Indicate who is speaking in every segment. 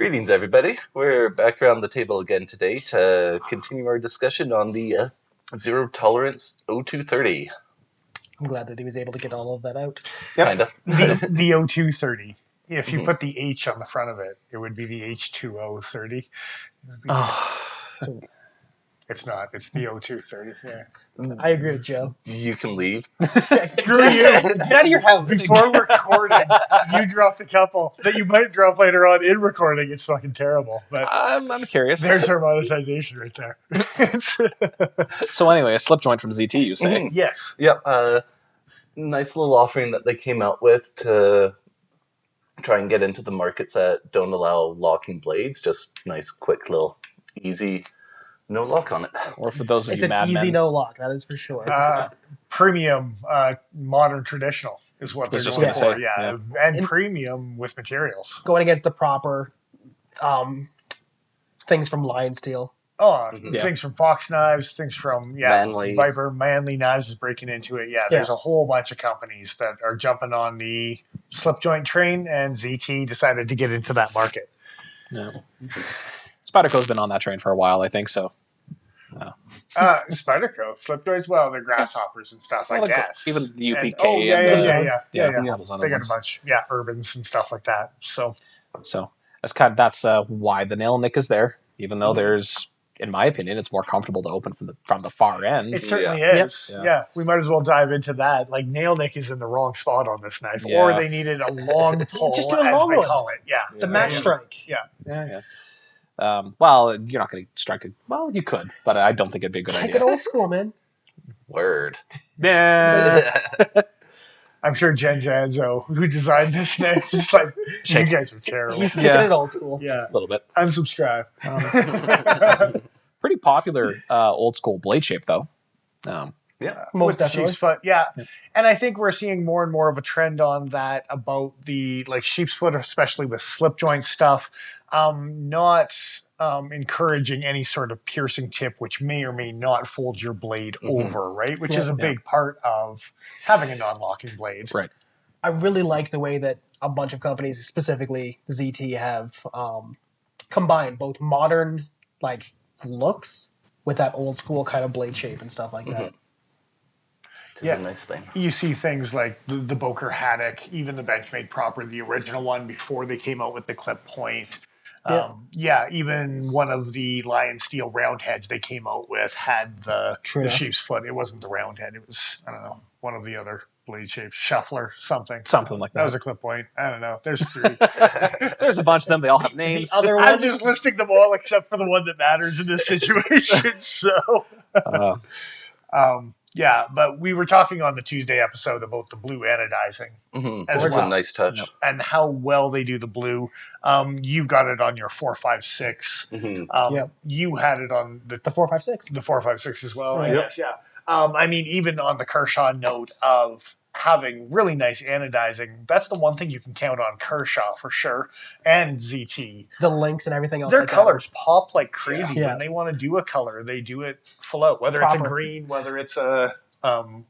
Speaker 1: Greetings, everybody. We're back around the table again today to continue our discussion on the zero tolerance O230.
Speaker 2: I'm glad that he was able to get all of that out.
Speaker 1: Yep. Kind of.
Speaker 3: The O230. If you put the H on the front of it, it would be the H2O30. It's not. It's the O230. Yeah.
Speaker 2: I agree with Joe.
Speaker 1: You can leave.
Speaker 3: Screw you.
Speaker 2: Get out of your house.
Speaker 3: Before recording, you dropped a couple that you might drop later on in recording. It's fucking terrible. But
Speaker 4: I'm curious.
Speaker 3: there's our monetization right there.
Speaker 4: So anyway, a slip joint from ZT, you say?
Speaker 3: Yes.
Speaker 1: Yep. Nice little offering that they came out with to try and get into the markets that don't allow locking blades. Just nice, quick, little, easy, no lock on it.
Speaker 4: Or for those of
Speaker 2: It's
Speaker 4: you
Speaker 2: an
Speaker 4: mad
Speaker 2: easy
Speaker 4: men.
Speaker 2: no lock, that is for sure.
Speaker 3: Premium, modern, traditional is what they're
Speaker 4: just
Speaker 3: going
Speaker 4: gonna
Speaker 3: for.
Speaker 4: say,
Speaker 3: Yeah. And premium with materials.
Speaker 2: Going against the proper things from Lion Steel.
Speaker 3: Oh,
Speaker 4: Yeah.
Speaker 3: things from Fox Knives, things from
Speaker 1: Manly.
Speaker 3: Viper, Manly Knives is breaking into it. Yeah, there's a whole bunch of companies that are jumping on the slip joint train, and ZT decided to get into that market.
Speaker 4: Yeah. Spyderco's been on that train for a while, I think, so. No.
Speaker 3: Spyderco, slip joints, well, they're grasshoppers and stuff, I guess.
Speaker 4: Even the UPK
Speaker 3: and
Speaker 4: all those other
Speaker 3: they got
Speaker 4: ones.
Speaker 3: a bunch, Urbans and stuff like that. So
Speaker 4: that's why the nail nick is there, even though there's, in my opinion, it's more comfortable to open from the far end.
Speaker 3: it certainly is.
Speaker 4: Yep.
Speaker 3: Yeah, we might as well dive into that. Like, nail nick is in the wrong spot on this knife,
Speaker 4: Yeah.
Speaker 3: or they needed a long pull,
Speaker 2: Just do a
Speaker 3: as
Speaker 2: long
Speaker 3: they
Speaker 2: one.
Speaker 3: call it. Yeah,
Speaker 2: The match strike.
Speaker 4: Yeah. Well, you're not going to strike it. Well, you could, but I don't think it'd be a good
Speaker 2: Take it
Speaker 4: idea.
Speaker 2: old school, man.
Speaker 1: Word.
Speaker 4: Yeah.
Speaker 3: I'm sure Jen Janzo, who designed this knife, is like, you guys are terrible.
Speaker 2: He's taking it old school.
Speaker 3: Yeah,
Speaker 4: A little bit.
Speaker 3: unsubscribe.
Speaker 4: Pretty popular old school blade shape, though.
Speaker 1: Yeah.
Speaker 2: Most
Speaker 3: with the
Speaker 2: definitely.
Speaker 3: sheep's foot, yeah. And I think we're seeing more and more of a trend on that about the sheep's foot, especially with slip joint stuff, not encouraging any sort of piercing tip, which may or may not fold your blade over, right? Which is a big part of having a non-locking blade.
Speaker 4: Right.
Speaker 2: I really like the way that a bunch of companies, specifically ZT, have combined both modern looks with that old school kind of blade shape and stuff like that.
Speaker 1: It's a nice thing.
Speaker 3: You see things like the Boker Haddock, even the Benchmade Proper, the original one before they came out with the clip point. Even one of the Lion Steel round heads they came out with had the sheep's foot. It wasn't the round head. It was, I don't know, one of the other blade shapes, shuffler, something.
Speaker 4: Something like that.
Speaker 3: That was a clip point. I don't know. There's three.
Speaker 4: There's a bunch of them. They all have names.
Speaker 2: The other
Speaker 3: I'm
Speaker 2: one,
Speaker 3: just listing them all except for the one that matters in this situation. So, but we were talking on the Tuesday episode about the blue anodizing. As
Speaker 1: It's
Speaker 3: well.
Speaker 1: a nice touch.
Speaker 3: And how well they do the blue. You've got it on your 456. You had it on the
Speaker 2: 456.
Speaker 3: The 456 as well, I
Speaker 2: Yep.
Speaker 3: guess, yeah. I mean, even on the Kershaw note of having really nice anodizing, that's the one thing you can count on Kershaw for sure, and ZT.
Speaker 2: The links and everything else.
Speaker 3: Their
Speaker 2: like
Speaker 3: colors pop like crazy.
Speaker 2: Yeah.
Speaker 3: When they want to do a color, they do it full out. Whether it's a green, whether it's a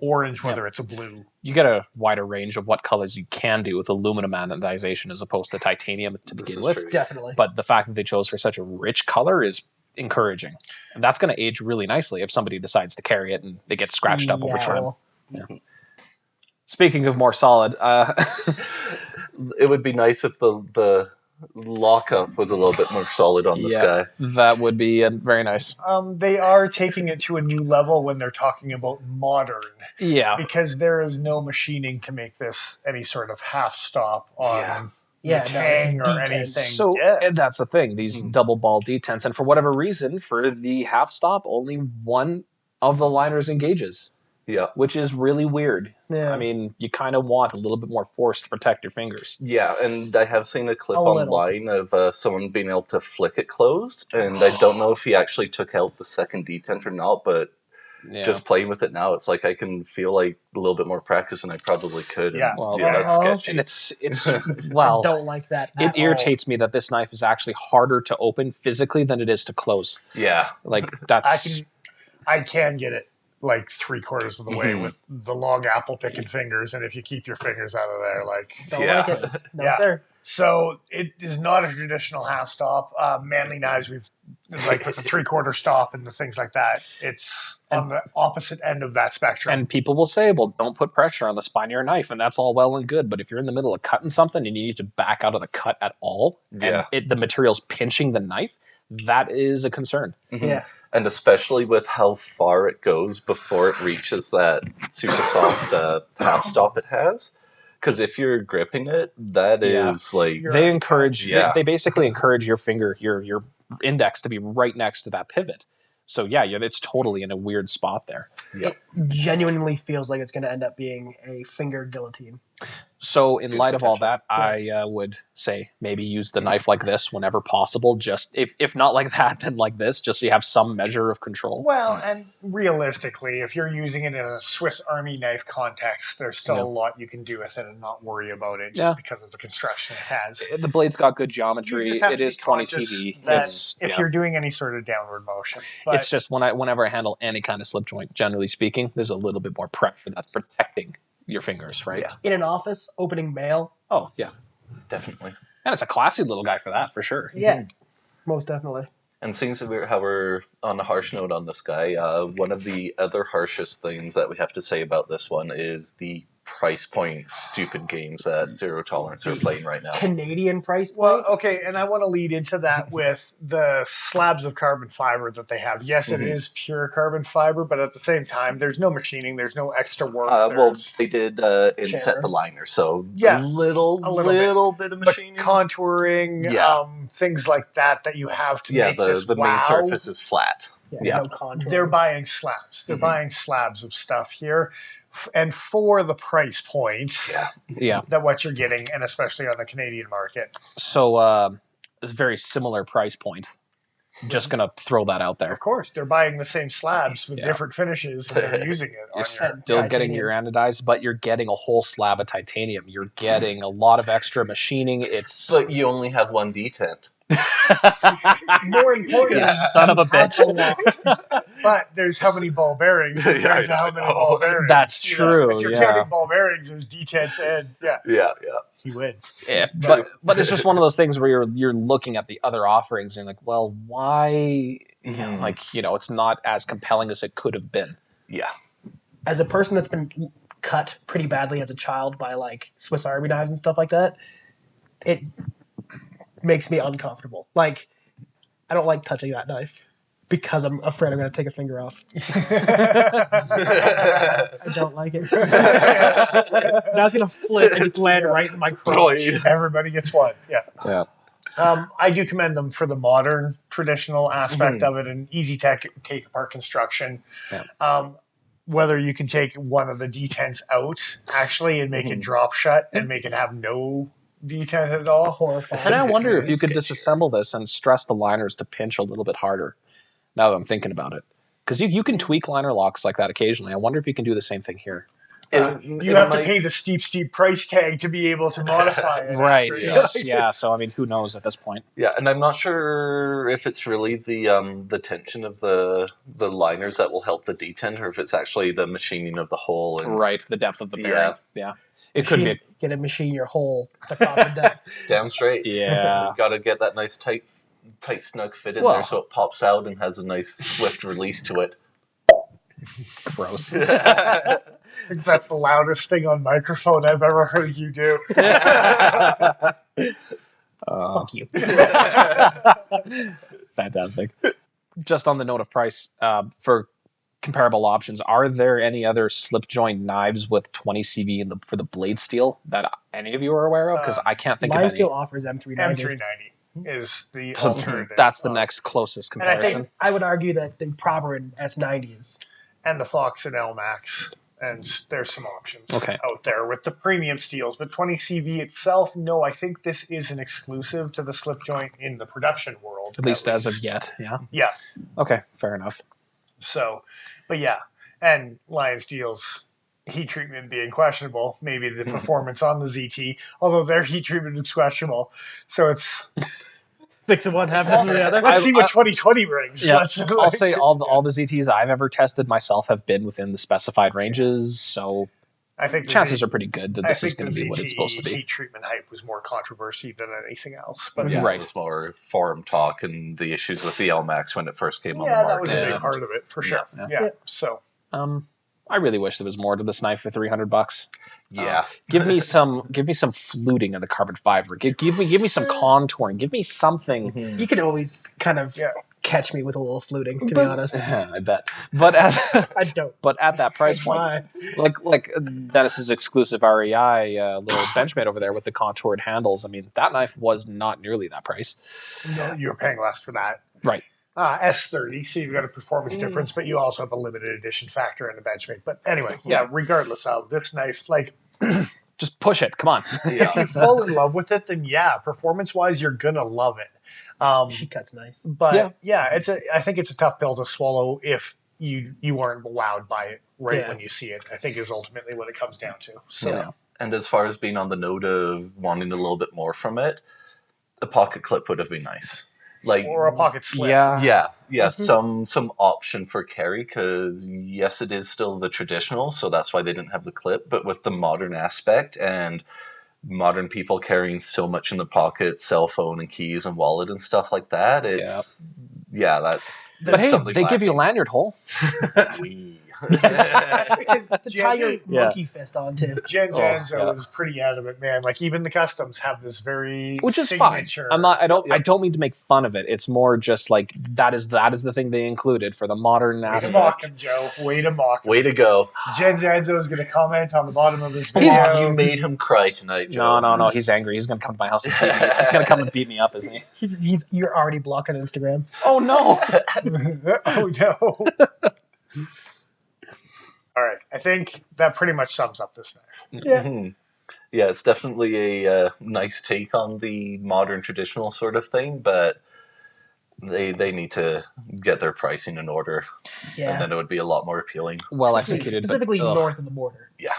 Speaker 3: orange, whether it's a blue.
Speaker 4: You get a wider range of what colors you can do with aluminum anodization as opposed to titanium to begin with.
Speaker 1: True.
Speaker 2: Definitely.
Speaker 4: But the fact that they chose for such a rich color is encouraging. And that's going to age really nicely if somebody decides to carry it and they get scratched up over time. Speaking of more solid,
Speaker 1: It would be nice if the lockup was a little bit more solid on this guy.
Speaker 4: that would be very nice.
Speaker 3: They are taking it to a new level when they're talking about modern.
Speaker 4: Yeah.
Speaker 3: Because there is no machining to make this any sort of half stop on the tang or anything.
Speaker 4: So and that's the thing, these double ball detents, and for whatever reason, for the half stop, only one of the liners engages.
Speaker 1: Yeah.
Speaker 4: Which is really weird.
Speaker 2: Yeah.
Speaker 4: I mean, you kind of want a little bit more force to protect your fingers.
Speaker 1: Yeah, and I have seen a clip online of someone being able to flick it closed, and I don't know if he actually took out the second detent or not, but just playing with it now, it's like I can feel like a little bit more practice than I probably could.
Speaker 3: Yeah.
Speaker 1: And, that's sketchy.
Speaker 4: And it's well,
Speaker 2: I don't like that.
Speaker 4: It irritates me that this knife is actually harder to open physically than it is to close.
Speaker 1: Yeah.
Speaker 4: Like that's
Speaker 3: I can get it. like 3/4 of the way with the long apple picking fingers, and if you keep your fingers out of there, like
Speaker 2: Don't like it. No,
Speaker 3: Yeah.
Speaker 2: sir.
Speaker 3: so it is not a traditional half stop. Manly knives, we've like with the 3/4 stop and the things like that. It's on the opposite end of that spectrum.
Speaker 4: And people will say, well, don't put pressure on the spine of your knife, and that's all well and good. But if you're in the middle of cutting something and you need to back out of the cut at all, and the material's pinching the knife, that is a concern.
Speaker 2: Yeah.
Speaker 1: And especially with how far it goes before it reaches that super soft half stop it has. Because if you're gripping it, that is like...
Speaker 4: They encourage... They basically encourage your finger, your index to be right next to that pivot. So it's totally in a weird spot there.
Speaker 2: It genuinely feels like it's going to end up being a finger guillotine.
Speaker 4: So in light of all that, I would say maybe use the knife like this whenever possible. Just if not like that, then like this, just so you have some measure of control.
Speaker 3: Well, and realistically, if you're using it in a Swiss Army knife context, there's still a lot you can do with it and not worry about it just because of the construction it has.
Speaker 4: The blade's got good geometry. It is 20 TV.
Speaker 3: If you're doing any sort of downward motion. But
Speaker 4: it's just whenever I handle any kind of slip joint, generally speaking, there's a little bit more pressure that's protecting your fingers, right?
Speaker 1: Yeah.
Speaker 2: In an office, opening mail.
Speaker 4: Oh, yeah.
Speaker 1: Definitely.
Speaker 4: And it's a classy little guy for that, for sure.
Speaker 2: Yeah, most definitely.
Speaker 1: And seeing how we're on a harsh note on this guy, one of the other harshest things that we have to say about this one is the price point stupid games that Zero Tolerance are playing right now.
Speaker 2: Canadian price point?
Speaker 3: Well, okay, and I want to lead into that with the slabs of carbon fiber that they have. Yes, it is pure carbon fiber, but at the same time, there's no machining, there's no extra work.
Speaker 1: Well, they did inset the liner, so a little bit of machining.
Speaker 3: But contouring, things like that you have to make this
Speaker 1: the main surface is flat.
Speaker 2: No contour.
Speaker 3: They're buying slabs. They're buying slabs of stuff here. And for the price point that what you're getting, and especially on the Canadian market.
Speaker 4: So it's a very similar price point. Just going to throw that out there.
Speaker 3: Of course. They're buying the same slabs with different finishes, and they're using it.
Speaker 4: You're still getting your anodized, but you're getting a whole slab of titanium. You're getting a lot of extra machining.
Speaker 1: But you only have one detent.
Speaker 2: More important,
Speaker 4: son of a bitch.
Speaker 3: But there's how many ball bearings. How many ball bearings.
Speaker 4: That's true.
Speaker 3: If you're counting ball bearings as detents in, he wins.
Speaker 4: Yeah, but it's just one of those things where you're looking at the other offerings and you're like, well, why? It's not as compelling as it could have been.
Speaker 1: Yeah.
Speaker 2: As a person that's been cut pretty badly as a child by like Swiss Army knives and stuff like that, it makes me uncomfortable. Like, I don't like touching that knife because I'm afraid I'm going to take a finger off. I don't like it. Now it's going to flip and just land right in my crotch.
Speaker 3: Everybody gets one. Yeah. I do commend them for the modern, traditional aspect of it and easy take apart construction.
Speaker 4: Yeah.
Speaker 3: Whether you can take one of the detents out actually and make it drop shut and make it have no detent at all.
Speaker 2: Horrifying.
Speaker 4: And I wonder if you could disassemble this and stress the liners to pinch a little bit harder, now that I'm thinking about it. Because you can tweak liner locks like that occasionally. I wonder if you can do the same thing here.
Speaker 3: You have to pay the steep price tag to be able to modify it.
Speaker 4: Right. Yeah. So, I mean, who knows at this point?
Speaker 1: Yeah, and I'm not sure if it's really the tension of the liners that will help the detent, or if it's actually the machining of the hole. And,
Speaker 4: right, the depth of the bearing. Yeah. It could be.
Speaker 2: Get a machine your hole the proper depth.
Speaker 1: Damn straight.
Speaker 4: Yeah.
Speaker 1: You've got to get that nice tight snug fit in there so it pops out and has a nice swift release to it.
Speaker 4: Gross.
Speaker 3: I think that's the loudest thing on microphone I've ever heard you do.
Speaker 2: Fuck you.
Speaker 4: Fantastic. Just on the note of price, for comparable options, are there any other slip joint knives with 20 CV for the blade steel that any of you are aware of? Because I can't think of any.
Speaker 2: Line Steel offers M390.
Speaker 3: M390 is the alternative.
Speaker 4: That's the next closest comparison.
Speaker 2: And I think I would argue that the proper in S90s.
Speaker 3: And the Fox and LMAX. And there's some options out there with the premium steels. But 20 CV itself, no, I think this is an exclusive to the slip joint in the production world.
Speaker 4: At least as of yet, yeah.
Speaker 3: Yeah.
Speaker 4: Okay, fair enough.
Speaker 3: So, but yeah. And Lion Steel's heat treatment being questionable, maybe the performance on the ZT, although their heat treatment is questionable. So it's
Speaker 2: 6 of one, half dozen of the other.
Speaker 3: Let's see what 2020 brings.
Speaker 4: Yeah,
Speaker 3: Let's,
Speaker 4: I'll say all the ZTs I've ever tested myself have been within the specified ranges, so
Speaker 3: I think
Speaker 4: chances are pretty good that this is going to be what it's supposed to be.
Speaker 3: Heat treatment hype was more controversy than anything else. But
Speaker 1: Yeah,
Speaker 4: Right.
Speaker 1: it was more forum talk and the issues with the LMAX when it first came on the
Speaker 3: yeah,
Speaker 1: market.
Speaker 3: that was a big
Speaker 4: Yeah.
Speaker 3: part of it for sure.
Speaker 4: Yeah.
Speaker 3: So
Speaker 4: I really wish there was more to this knife for $300.
Speaker 1: Yeah.
Speaker 4: Give me some fluting in the carbon fiber. Give me some contouring. Give me something.
Speaker 2: You can always kind of catch me with a little fluting, to be honest.
Speaker 4: I bet. But at
Speaker 2: I don't.
Speaker 4: but at that price point, like Dennis's exclusive REI little Benchmade over there with the contoured handles. I mean, that knife was not nearly that price.
Speaker 3: no, you're paying less for that.
Speaker 4: Right.
Speaker 3: S30, so you've got a performance difference, but you also have a limited edition factor in the Benchmade. But anyway, regardless of this knife, like
Speaker 4: Just push it. Come on.
Speaker 3: if you fall in love with it, then performance-wise, you're gonna love it.
Speaker 2: She cuts nice.
Speaker 3: But I think it's a tough pill to swallow if you aren't wowed by it when you see it. I think is ultimately what it comes down to. So.
Speaker 1: Yeah. And as far as being on the note of wanting a little bit more from it, a pocket clip would have been nice.
Speaker 3: Or a pocket slip.
Speaker 1: Some option for carry, because yes, it is still the traditional, so that's why they didn't have the clip, but with the modern aspect and modern people carrying so much in the pocket, cell phone and keys and wallet and stuff like that, it's
Speaker 4: but hey, they give you a lanyard hole.
Speaker 2: Because to tie your monkey fist onto.
Speaker 3: Jen Zanzo is pretty adamant, man. Like even the customs have this very
Speaker 4: which is
Speaker 3: signature.
Speaker 4: fine. I don't mean to make fun of it. It's more just like that is the thing they included for the modern aspect.
Speaker 3: Way to mock him, Joe. Way to mock him.
Speaker 1: Way to go.
Speaker 3: Jen Zanzo is going to comment on the bottom of this video.
Speaker 1: You made him cry tonight, Joe.
Speaker 4: No. He's angry. He's going to come to my house and beat me. He's going to come and beat me up, isn't he?
Speaker 2: You're already blocked on Instagram.
Speaker 4: Oh no.
Speaker 3: Oh no. All right, I think that pretty much sums up this knife.
Speaker 2: Yeah.
Speaker 1: Yeah, it's definitely a nice take on the modern traditional sort of thing, but they need to get their pricing in order, and then it would be a lot more appealing.
Speaker 4: Well executed,
Speaker 2: specifically north of the border.
Speaker 1: Yeah.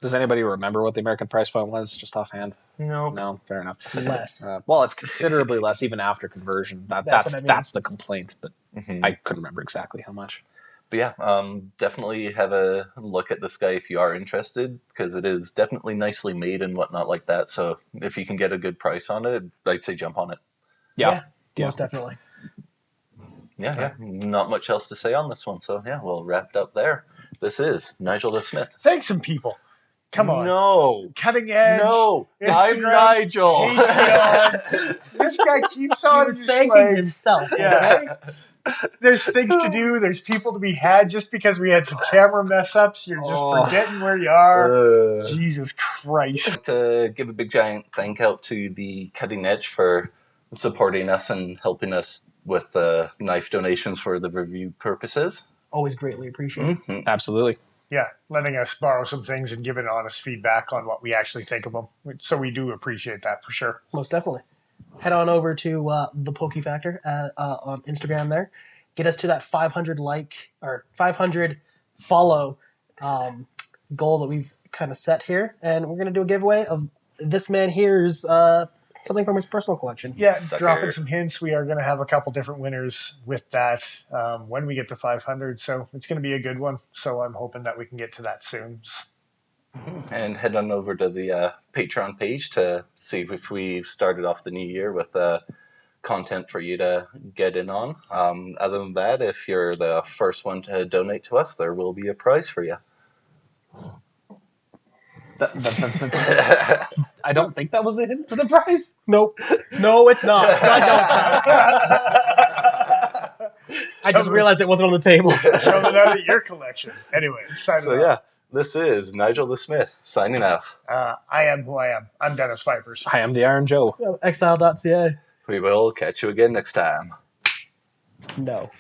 Speaker 4: Does anybody remember what the American price point was, just offhand? No, fair enough.
Speaker 2: Less.
Speaker 4: Well, it's considerably less even after conversion. That's the complaint, but I couldn't remember exactly how much.
Speaker 1: But yeah, definitely have a look at this guy if you are interested, because it is definitely nicely made and whatnot like that. So if you can get a good price on it, I'd say jump on it.
Speaker 2: Yeah. Most definitely.
Speaker 1: Yeah. Not much else to say on this one. So yeah, we'll wrap it up there. This is Nigel the Smith.
Speaker 3: Thanks, some people. Come on.
Speaker 1: No.
Speaker 3: Cutting edge.
Speaker 1: No.
Speaker 3: Instagram,
Speaker 1: I'm Nigel.
Speaker 3: Patreon. This guy keeps on
Speaker 2: He was thanking himself.
Speaker 3: Yeah. There's things to do. There's people to be had. Just because we had some camera mess ups, you're just forgetting where you are. Jesus Christ.
Speaker 1: To give a big giant thank out to the Cutting Edge for supporting us and helping us with the knife donations for the review purposes.
Speaker 2: Always greatly appreciated.
Speaker 4: Absolutely.
Speaker 3: Yeah, letting us borrow some things and giving honest feedback on what we actually think of them. So we do appreciate that for sure.
Speaker 2: Most definitely. Head on over to the Pokey Factor on Instagram there. Get us to that 500 or 500 follow goal that we've kind of set here. And we're going to do a giveaway of this man here's something from his personal collection.
Speaker 3: Yeah, dropping some hints. We are going to have a couple different winners with that when we get to 500. So it's going to be a good one. So I'm hoping that we can get to that soon.
Speaker 1: And head on over to the Patreon page to see if we've started off the new year with content for you to get in on. Other than that, if you're the first one to donate to us, there will be a prize for you.
Speaker 4: I don't think that was a hint to the prize.
Speaker 2: Nope. No, it's not. I just realized it wasn't on the table.
Speaker 3: Showing out at your collection. Anyway,
Speaker 1: this is Nigel the Smith signing off.
Speaker 3: I am who I am. I'm Dennis Vipers.
Speaker 4: I am the Iron Joe.
Speaker 2: Exile.ca.
Speaker 1: We will catch you again next time.
Speaker 2: No.